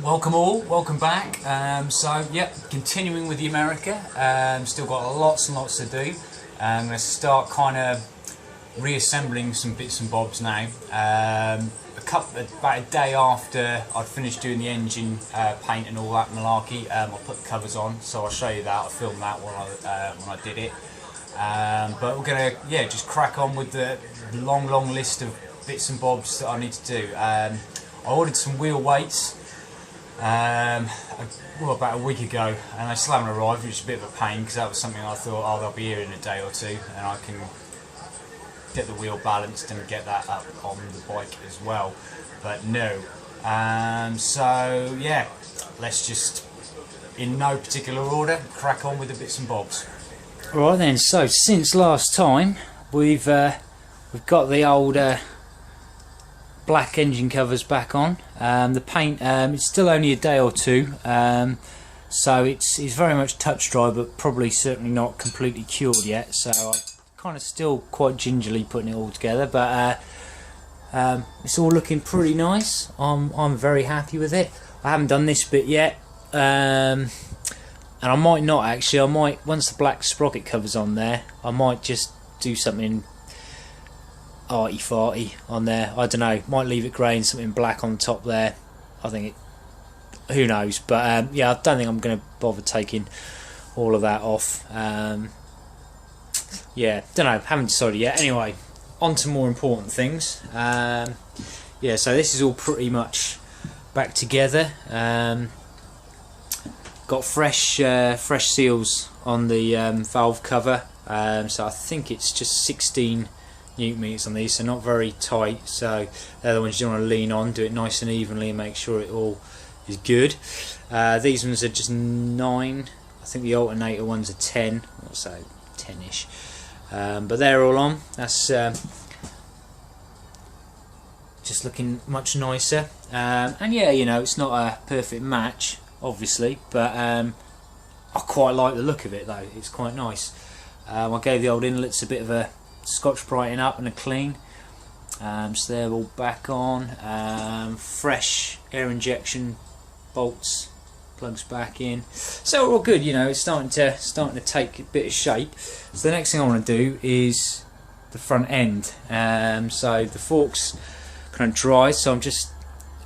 Welcome all, welcome back. Continuing with the America. Still got lots and lots to do. I'm going to start kind of reassembling some bits and bobs now. About a day after I'd finished doing the engine paint and all that malarkey, I put the covers on, so I'll show you that. I filmed that when I did it. But we're going to just crack on with the long list of bits and bobs that I need to do. I ordered some wheel weights about a week ago, and they still haven't arrived, which is a bit of a pain because that was something I thought, oh, they'll be here in a day or two and I can get the wheel balanced and get that up on the bike as well, but no. Let's just, in no particular order, crack on with the bits and bobs. Right then, so since last time we've got the old black engine covers back on. The paint, it's still only a day or two, so it's very much touch dry, but probably certainly not completely cured yet, so I'm kind of still quite gingerly putting it all together, but it's all looking pretty nice. I'm very happy with it. I haven't done this bit yet, and I might not actually. I might, once the black sprocket covers on there, I might just do something arty-farty on there. I don't know, might leave it grey and something black on top there. I think it, who knows, but yeah, I don't think I'm going to bother taking all of that off. Yeah, don't know, haven't decided yet. Anyway, on to more important things. Yeah, so this is all pretty much back together. Got fresh seals on the valve cover, so I think it's just 16 Newton meters on these, so not very tight, so they're the ones you want to lean on, do it nice and evenly and make sure it all is good. These ones are just 9, I think the alternator ones are 10, so 10ish, but they're all on. That's just looking much nicer, and yeah, you know, it's not a perfect match obviously, but I quite like the look of it though. It's quite nice. I gave the old inlets a bit of a Scotch brightening up and a clean, so they're all back on. Fresh air injection bolts, plugs back in, so we're all good. You know, it's starting to take a bit of shape. So the next thing I want to do is the front end. So the forks kind of dry, so I just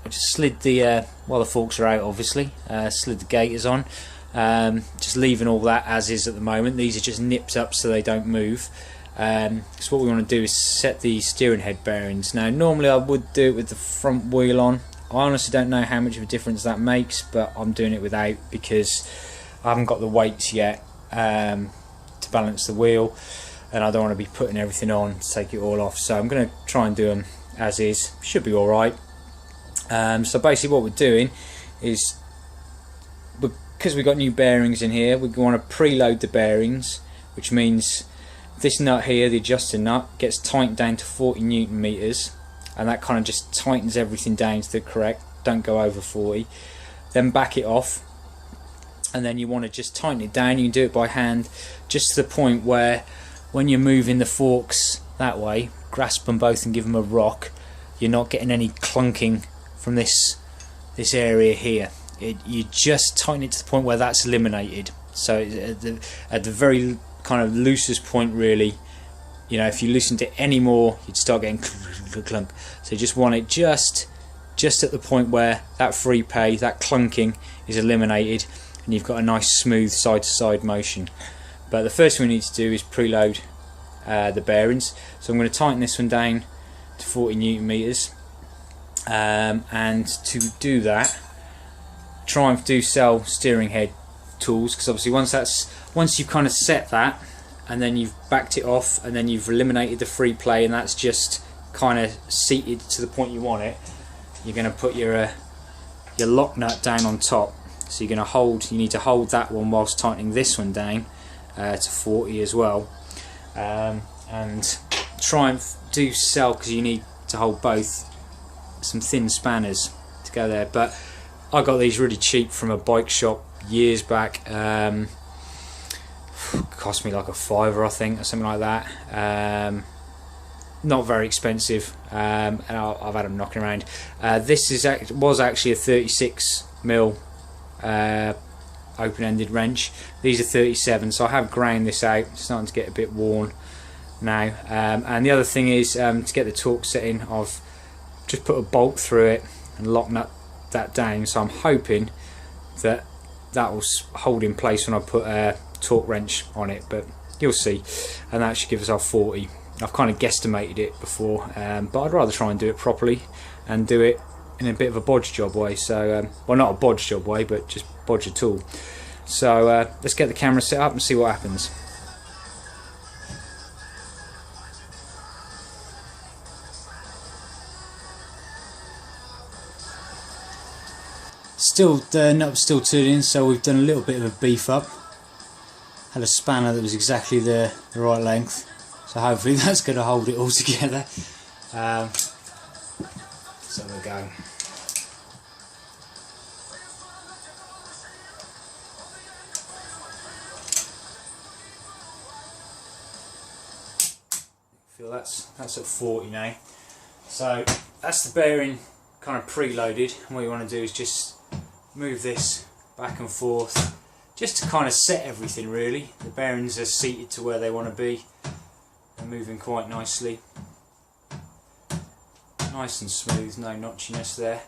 slid the while the forks are out, obviously, slid the gaiters on, just leaving all that as is at the moment. These are just nipped up so they don't move. So what we want to do is set the steering head bearings. Now normally I would do it with the front wheel on. I honestly don't know how much of a difference that makes, but I'm doing it without because I haven't got the weights yet to balance the wheel, and I don't want to be putting everything on to take it all off, so I'm going to try and do them as is. Should be alright. So basically what we're doing is, because we've got new bearings in here, we want to preload the bearings, which means this nut here, the adjuster nut, gets tightened down to 40 Newton meters, and that kind of just tightens everything down to the correct, don't go over 40. Then back it off, and then you want to just tighten it down. You can do it by hand, just to the point where when you're moving the forks that way, grasp them both and give them a rock, you're not getting any clunking from this area here. You just tighten it to the point where that's eliminated. So at the very kind of loosest point, really, you know, if you loosened it any more, you'd start getting clunk. So you just want it just at the point where that free pay, that clunking, is eliminated, and you've got a nice smooth side to side motion. But the first thing we need to do is preload the bearings. So I'm going to tighten this one down to 40 Newton meters, and to do that, try and do sell steering head tools, because obviously once you've kind of set that, and then you've backed it off, and then you've eliminated the free play, and that's just kind of seated to the point you want it, you're going to put your lock nut down on top. So you need to hold that one whilst tightening this one down to 40 as well, and try and do sell, because you need to hold both, some thin spanners to go there. But I got these really cheap from a bike shop years back. Cost me like a £5, I think, or something like that. Not very expensive, and I've had them knocking around. This was actually a 36 mil open-ended wrench. These are 37, so I have ground this out. It's starting to get a bit worn now. And the other thing is, to get the torque setting, I've just put a bolt through it and locked that down, so I'm hoping that will hold in place when I put a torque wrench on it, but you'll see. And that should give us our 40. I've kind of guesstimated it before, but I'd rather try and do it properly and do it in a bit of a bodge job way. So well, not a bodge job way, but just bodge a tool. So let's get the camera set up and see what happens. Still, the nut was still turning, so we've done a little bit of a beef up. Had a spanner that was exactly the right length, so hopefully that's going to hold it all together. So we'll go. Feel that's at 40 now. So that's the bearing kind of preloaded, and what you want to do is just move this back and forth just to kind of set everything really. The bearings are seated to where they want to be. They're moving quite nicely. Nice and smooth, no notchiness there.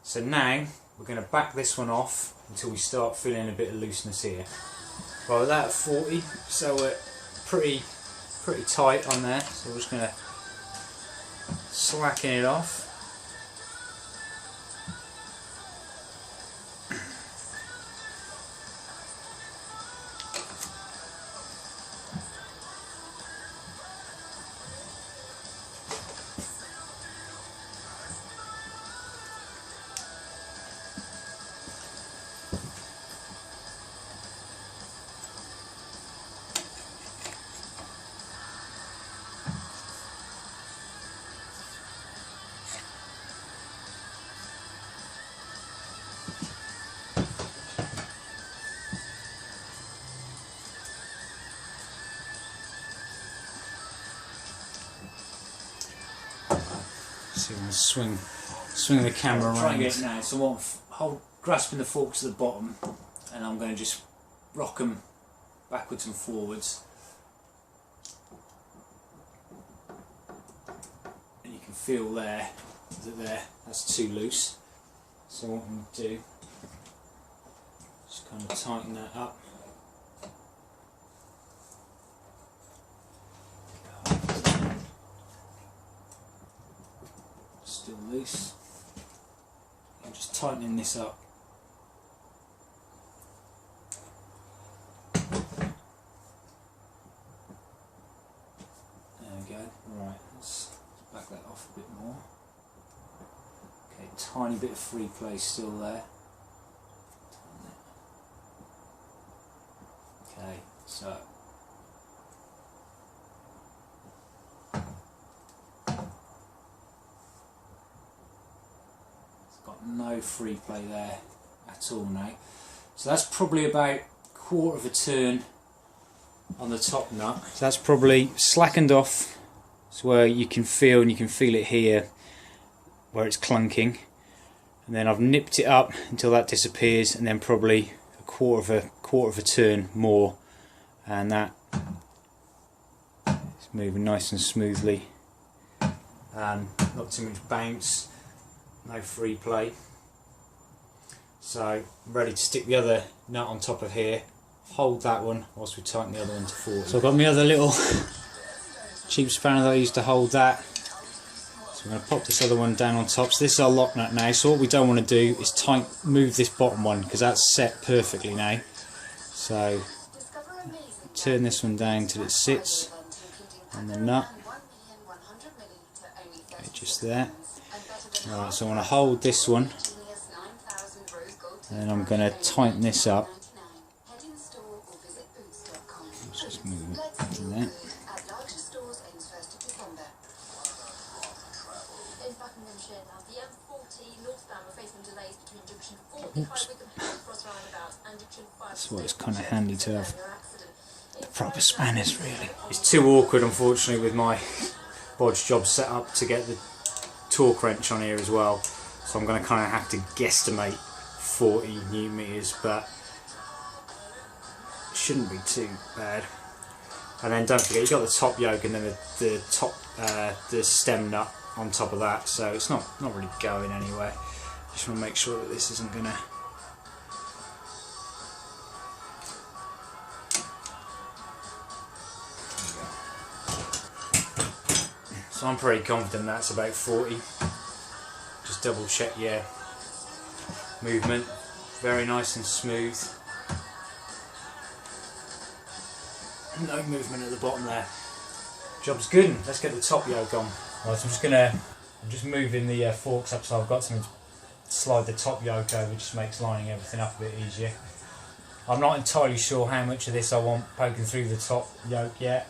So now we're going to back this one off until we start feeling a bit of looseness here. Well, that at 40, so we're pretty tight on there. So we're just going to slacken it off. See, I'm going to swing the camera around. Try and get it now. So I'm grasping the forks at the bottom, and I'm going to just rock them backwards and forwards. And you can feel there that that's too loose. So what I'm going to do, just kind of tighten that up. Still loose. I'm just tightening this up. There we go. Right, let's back that off a bit more. Okay, tiny bit of free play still there. Okay, so no free play there at all now. So that's probably about quarter of a turn on the top nut. So that's probably slackened off to where you can feel, and you can feel it here where it's clunking. And then I've nipped it up until that disappears, and then probably a quarter of a turn more, and that is moving nice and smoothly. Not too much bounce. No free play. So I'm ready to stick the other nut on top of here, hold that one whilst we tighten the other one to 40. So I've got my other little cheap spanner that I used to hold that. So I'm going to pop this other one down on top. So this is our lock nut now. So what we don't want to do is move this bottom one, because that's set perfectly now. So turn this one down till it sits on the nut. Okay, just there. Right, so I want to hold this one, and then I'm going to tighten this up. Let's just move it to there. Oops. That's why it's kind of handy to have the proper spanners, really. It's too awkward, unfortunately, with my bodge job set up to get the torque wrench on here as well, so I'm going to kind of have to guesstimate 40 newton meters, but it shouldn't be too bad. And then don't forget, you've got the top yoke and then the stem nut on top of that, so it's not really going anywhere. Just want to make sure that this isn't going to... So I'm pretty confident that's about 40. Just double check your movement. Very nice and smooth. No movement at the bottom there. Job's good. Let's get the top yoke on. Right, so I'm just moving the forks up so I've got something to slide the top yoke over. Just makes lining everything up a bit easier. I'm not entirely sure how much of this I want poking through the top yoke yet.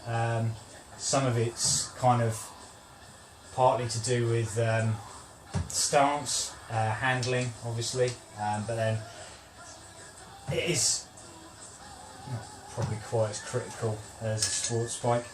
Some of it's kind of partly to do with stance, handling obviously, but then it is not probably quite as critical as a sports bike.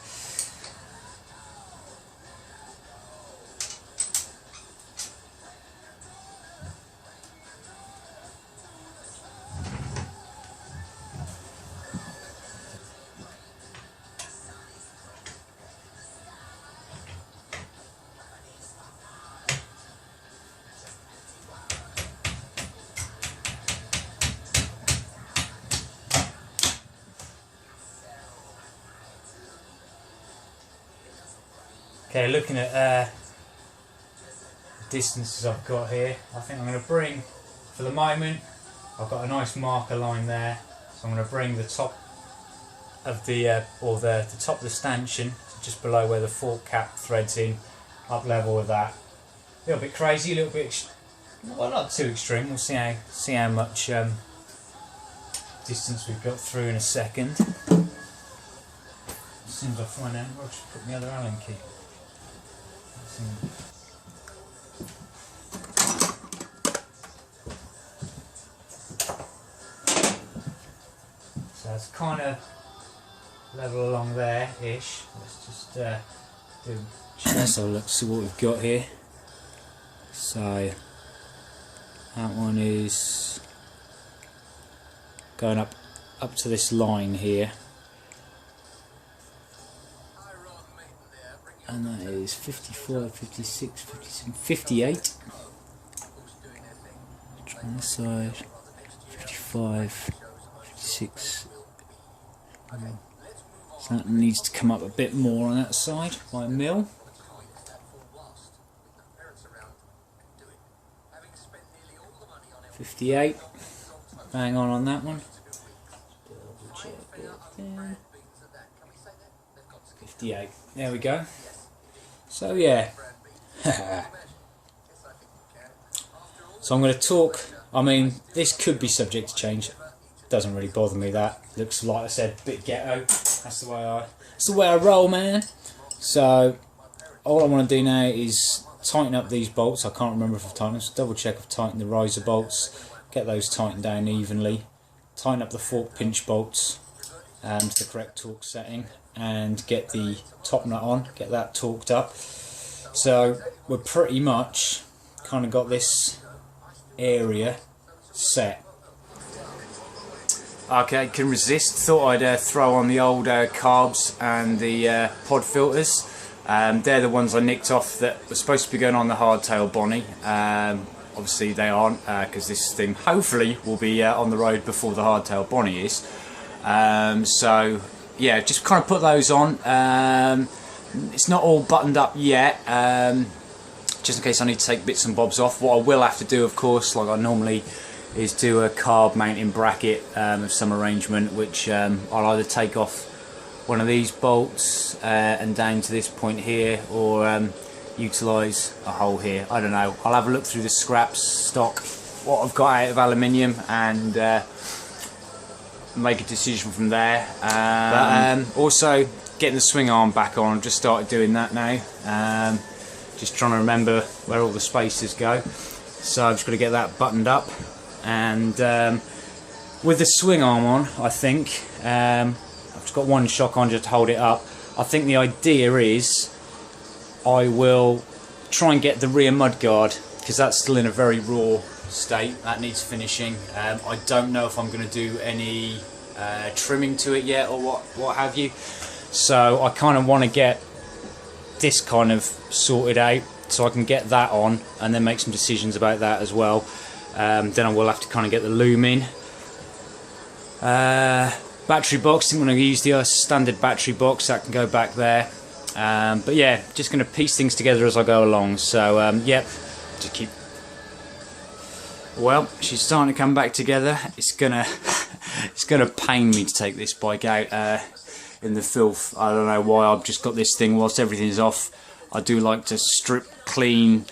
Okay, looking at distances I've got here, I think I'm going to bring, for the moment, I've got a nice marker line there, so I'm going to bring the top of the top of the stanchion, just below where the fork cap threads in, up level with that. A little bit crazy, a little bit, well, not too extreme. We'll see how much distance we've got through in a second. As soon as I find out, I'll just put my other Allen key. So it's kind of level along there-ish. Let's just do. Let's have a look, see what we've got here. So that one is going up to this line here. And that is 55, 56, 57, 58. Try on this side. 55, 56. So that needs to come up a bit more on that side by a mil. 58. Bang on that one. 58. There we go. So yeah, so I'm going to talk, I mean this could be subject to change, doesn't really bother me that, looks like I said a bit ghetto, that's the way I roll, man. So all I want to do now is tighten up these bolts. I can't remember if I've tightened them, so double check I've tightened the riser bolts, get those tightened down evenly, tighten up the fork pinch bolts to the correct torque setting, and get the top nut on, get that torqued up. So we're pretty much kind of got this area set. Okay, can resist. Thought I'd throw on the old carbs and the pod filters. They're the ones I nicked off that were supposed to be going on the hardtail Bonnie. Obviously they aren't, because this thing hopefully will be on the road before the hardtail Bonnie is. So yeah, just kind of put those on. It's not all buttoned up yet, just in case I need to take bits and bobs off. What I will have to do, of course, like I normally, is do a carb mounting bracket of some arrangement, which I'll either take off one of these bolts and down to this point here, or utilise a hole here. I don't know. I'll have a look through the scraps stock, what I've got out of aluminium, and make a decision from there. Also getting the swing arm back on. I've just started doing that now. Just trying to remember where all the spacers go. So I've just got to get that buttoned up. And with the swing arm on, I think I've just got one shock on just to hold it up. I think the idea is I will try and get the rear mudguard, because that's still in a very raw state. That needs finishing. I don't know if I'm going to do any trimming to it yet or what have you. So I kind of want to get this kind of sorted out so I can get that on and then make some decisions about that as well. Then I will have to kind of get the loom in. Battery box, I'm going to use the standard battery box that can go back there. But yeah, just going to piece things together as I go along. So yep, just keep. Well, she's starting to come back together. It's gonna pain me to take this bike out in the filth. I don't know why. I've just got this thing whilst everything's off. I do like to strip clean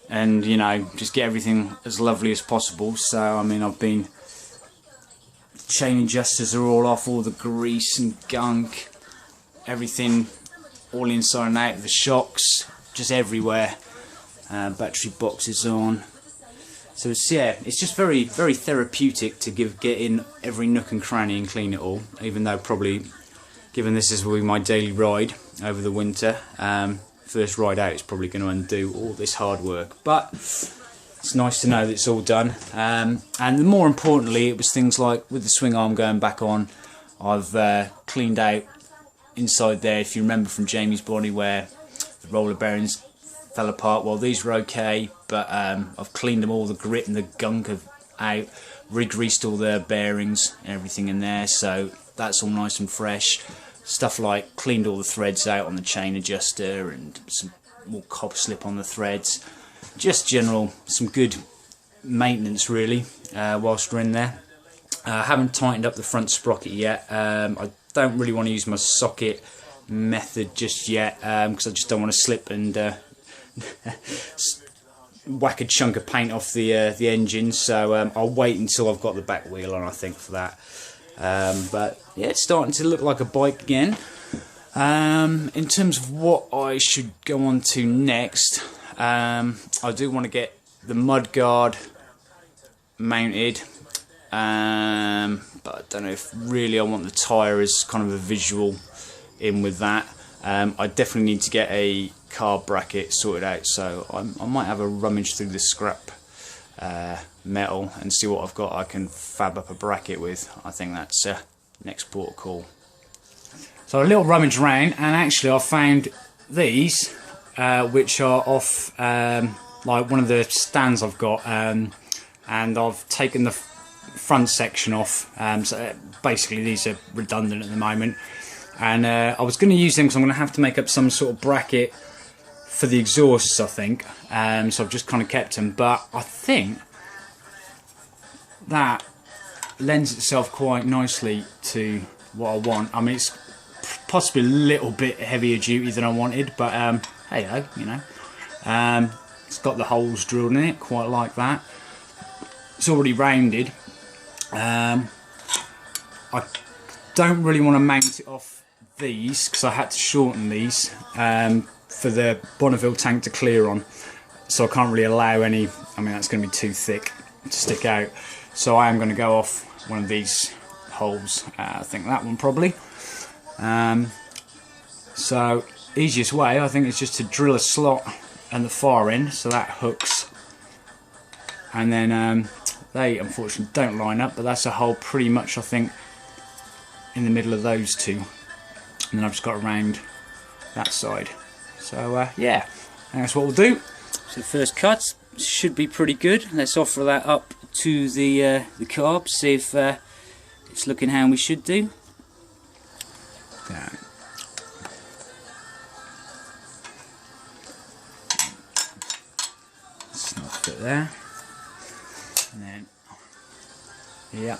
and, you know, just get everything as lovely as possible. So I mean, I've been, chain adjusters are all off, all the grease and gunk, everything all inside and out, the shocks just everywhere. Battery box is on. So it's, yeah, it's just very therapeutic to get in every nook and cranny and clean it all, even though probably, given this will be my daily ride over the winter, first ride out is probably going to undo all this hard work. But it's nice to know that it's all done. And more importantly, it was things like with the swing arm going back on, I've cleaned out inside there, if you remember from Jamie's body where the roller bearings fell apart. Well, these were okay, but I've cleaned them all, the grit and the gunk out, re-greased all the bearings and everything in there, so that's all nice and fresh. Stuff like cleaned all the threads out on the chain adjuster and some more copper slip on the threads. Just general, some good maintenance really whilst we're in there. I haven't tightened up the front sprocket yet. I don't really want to use my socket method just yet because I just don't want to slip and whack a chunk of paint off the engine. So I'll wait until I've got the back wheel on, I think, for that. But yeah, it's starting to look like a bike again. In terms of what I should go on to next, I do want to get the mudguard mounted, but I don't know if really I want the tyre as kind of a visual in with that. I definitely need to get a carb bracket sorted out, so I might have a rummage through the scrap metal and see what I've got I can fab up a bracket with. I think that's next port of call. So a little rummage around, and actually I found these which are off like one of the stands I've got, and I've taken the front section off, so basically these are redundant at the moment, and I was going to use them because I'm going to have to make up some sort of bracket for the exhausts, I think, so I've just kind of kept them, but I think that lends itself quite nicely to what I want. I mean, it's possibly a little bit heavier duty than I wanted, but hey ho, you know, it's got the holes drilled in it, quite like that. It's already rounded. I don't really want to mount it off these because I had to shorten these for the Bonneville tank to clear on, so I can't really allow any, I mean that's going to be too thick to stick out, so I am going to go off one of these holes, I think that one probably. So easiest way I think is just to drill a slot at the far end so that hooks, and then they unfortunately don't line up, but that's a hole pretty much I think in the middle of those two, and then I've just got around that side. So yeah, that's what we'll do. So the first cut should be pretty good. Let's offer that up to the carb, see if it's looking how we should do. Snug fit there, and then yeah,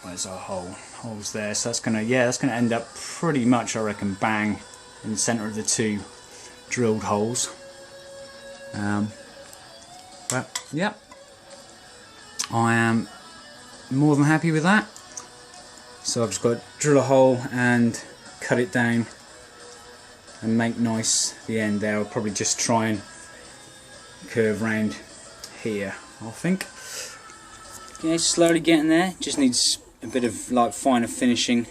there's our holes there. So that's gonna, yeah, that's gonna end up pretty much, I reckon, bang in the centre of the two drilled holes. But yeah, I am more than happy with that. So I've just got to drill a hole and cut it down and make nice the end there. I'll probably just try and curve round here, I think. Yeah, slowly getting there. Just needs a bit of like finer finishing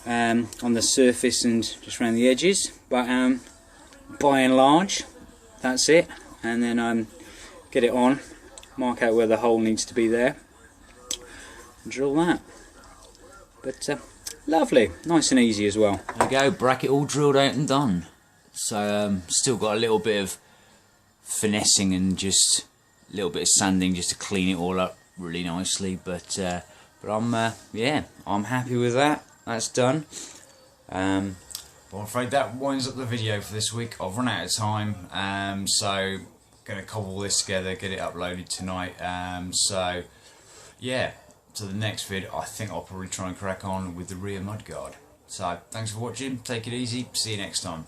on the surface and just around the edges, but by and large that's it. And then get it on mark out where the hole needs to be there, and drill that. But lovely, nice and easy as well. There we go, bracket all drilled out and done. So still got a little bit of finessing and just a little bit of sanding just to clean it all up really nicely. But I'm yeah, I'm happy with that. That's done. Well, I'm afraid that winds up the video for this week. I've run out of time, so going to cobble this together, get it uploaded tonight. So yeah, to the next vid, I think I'll probably try and crack on with the rear mudguard. So thanks for watching, take it easy, see you next time.